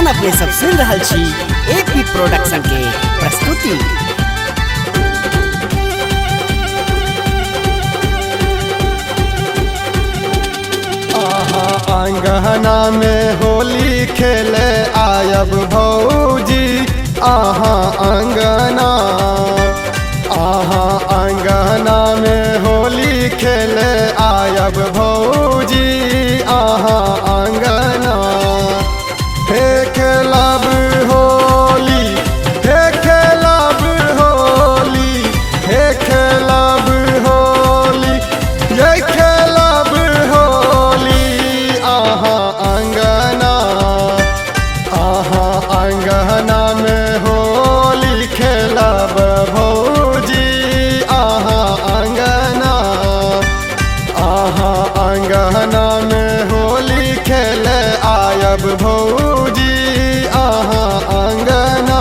अपने सब सुन रहल छी एपी प्रोडक्शन के प्रस्तुति। अंगना में होली खेले आयब भौजी अंगना में होली खेले आयब भौजी अंगना। हे खेलब होली हे खेलब होली हे खेलब होली ये खेलब होली अंगना में होली खेलब भौजी अंगना में होली खेले आयब भौजी अंगना।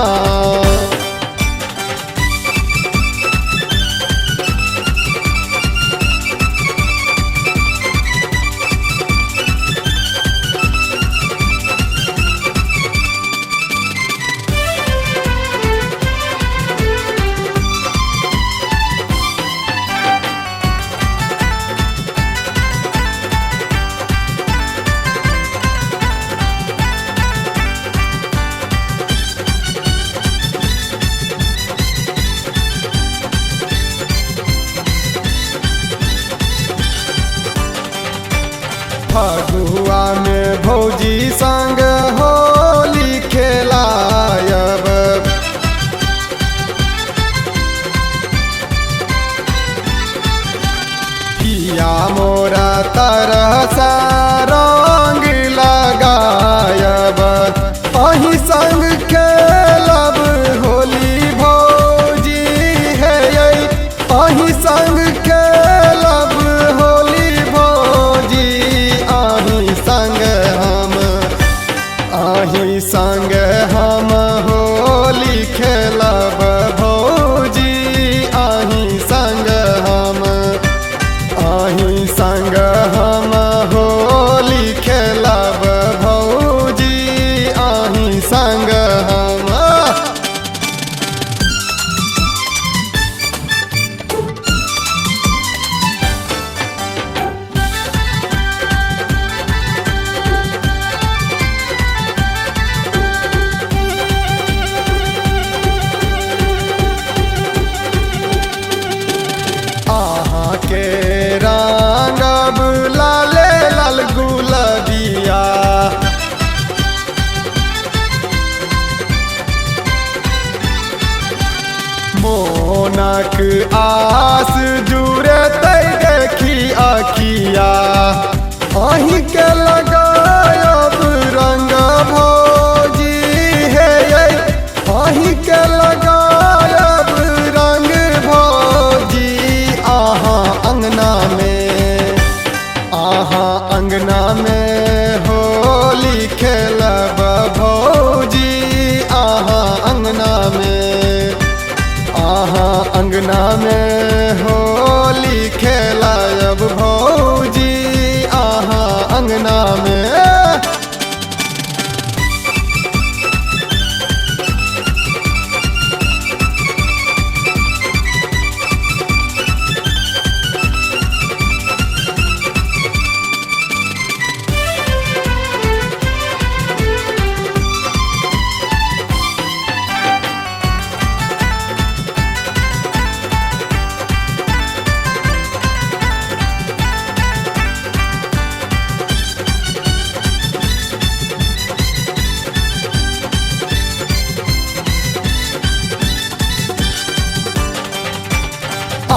फगुआ में भौजी संग होली खेलायब। पिया मोरा तरह सा रंग लगायब। अही संग खेलब होली भौजी हे अही संग खेलब होली भौजी। अही संग हम होली खेलब भौजी अही संग हम होली खेलब भौजी अही संग हम। के रंगब लाले लाल गुलबिया। मोनक आस जुड़े देखी अखिया। अही के लगायब रंग भौजी हे अही के लगायब रंग भौजी। अंगना में होली खेलब भौजी अंगना में होली खेलायब भौजी अंगना में।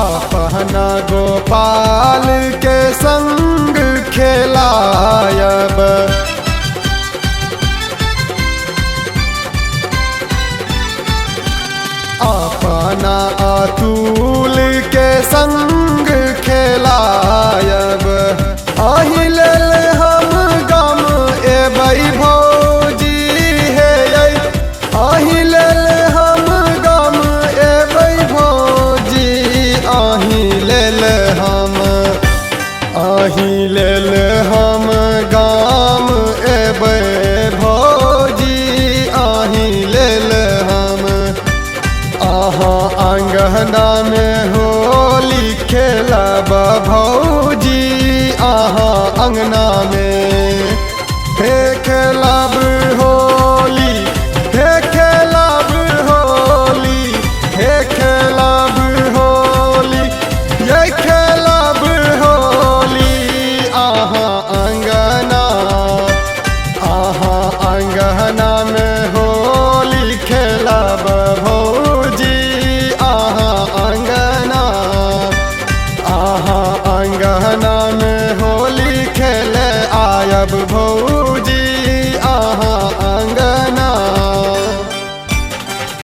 अपना गोपाल के संग खेलायब। अपना अतुल के संग खेलायब। अही लेल हम गम एबै भौजी हे अही लेल हम गम एबै भौजी। अही लेल हम गाम एबै भौजी चरना में